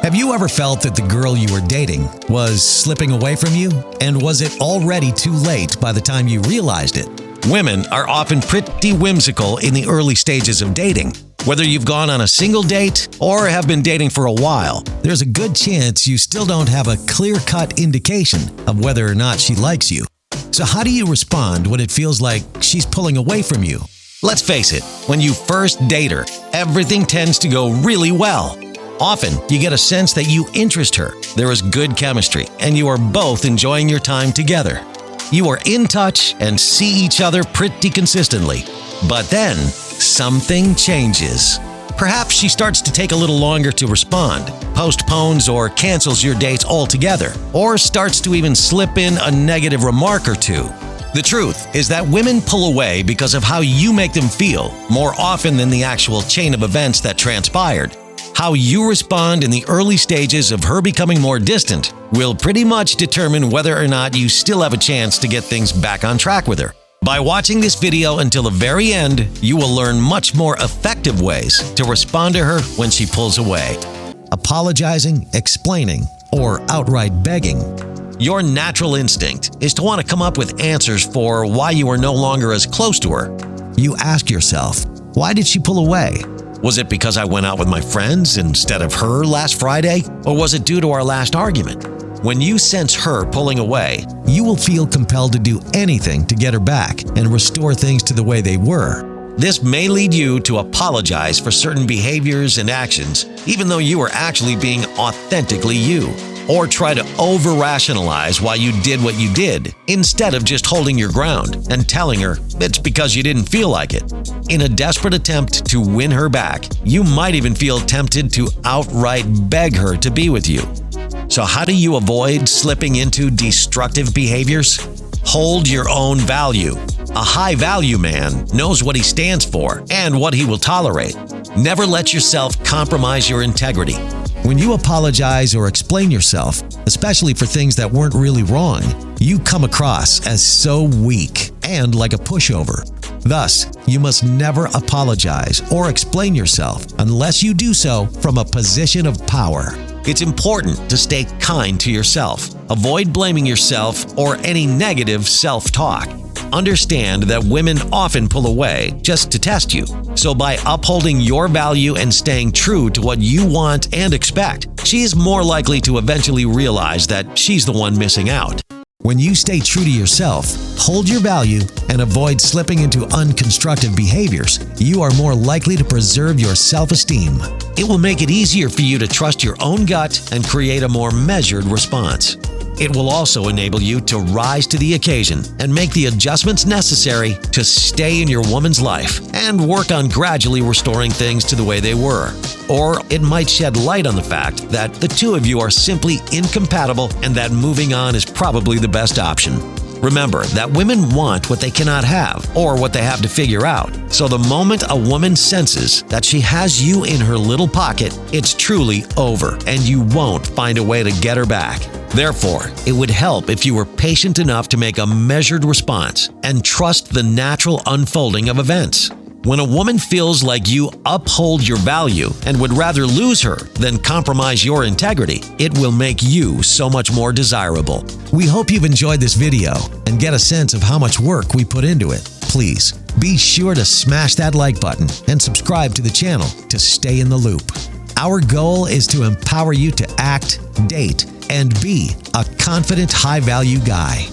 Have you ever felt that the girl you were dating was slipping away from you? And was it already too late by the time you realized it? Women are often pretty whimsical in the early stages of dating. Whether you've gone on a single date or have been dating for a while, there's a good chance you still don't have a clear-cut indication of whether or not she likes you. So how do you respond when it feels like she's pulling away from you? Let's face it, when you first date her, everything tends to go really well. Often, you get a sense that you interest her, there is good chemistry, and you are both enjoying your time together. You are in touch and see each other pretty consistently. But then, something changes. Perhaps she starts to take a little longer to respond, postpones or cancels your dates altogether, or starts to even slip in a negative remark or two. The truth is that women pull away because of how you make them feel, more often than the actual chain of events that transpired. How you respond in the early stages of her becoming more distant will pretty much determine whether or not you still have a chance to get things back on track with her. By watching this video until the very end, you will learn much more effective ways to respond to her when she pulls away. Apologizing, explaining, or outright begging. Your natural instinct is to want to come up with answers for why you are no longer as close to her. You ask yourself, why did she pull away? Was it because I went out with my friends instead of her last Friday? Or was it due to our last argument? When you sense her pulling away, you will feel compelled to do anything to get her back and restore things to the way they were. This may lead you to apologize for certain behaviors and actions, even though you are actually being authentically you. Or try to over-rationalize why you did what you did, instead of just holding your ground and telling her it's because you didn't feel like it. In a desperate attempt to win her back, you might even feel tempted to outright beg her to be with you. So how do you avoid slipping into destructive behaviors? Hold your own value. A high-value man knows what he stands for and what he will tolerate. Never let yourself compromise your integrity. When you apologize or explain yourself, especially for things that weren't really wrong, you come across as so weak and like a pushover. Thus, you must never apologize or explain yourself unless you do so from a position of power. It's important to stay kind to yourself. Avoid blaming yourself or any negative self-talk. Understand that women often pull away just to test you. So by upholding your value and staying true to what you want and expect, she is more likely to eventually realize that she's the one missing out. When you stay true to yourself, hold your value, and avoid slipping into unconstructive behaviors, you are more likely to preserve your self-esteem. It will make it easier for you to trust your own gut and create a more measured response. It will also enable you to rise to the occasion and make the adjustments necessary to stay in your woman's life and work on gradually restoring things to the way they were. Or it might shed light on the fact that the two of you are simply incompatible and that moving on is probably the best option. Remember that women want what they cannot have or what they have to figure out. So the moment a woman senses that she has you in her little pocket, it's truly over and you won't find a way to get her back. Therefore, it would help if you were patient enough to make a measured response and trust the natural unfolding of events. When a woman feels like you uphold your value and would rather lose her than compromise your integrity, it will make you so much more desirable. We hope you've enjoyed this video and get a sense of how much work we put into it. Please be sure to smash that like button and subscribe to the channel to stay in the loop. Our goal is to empower you to act, date, and be a confident, high-value guy.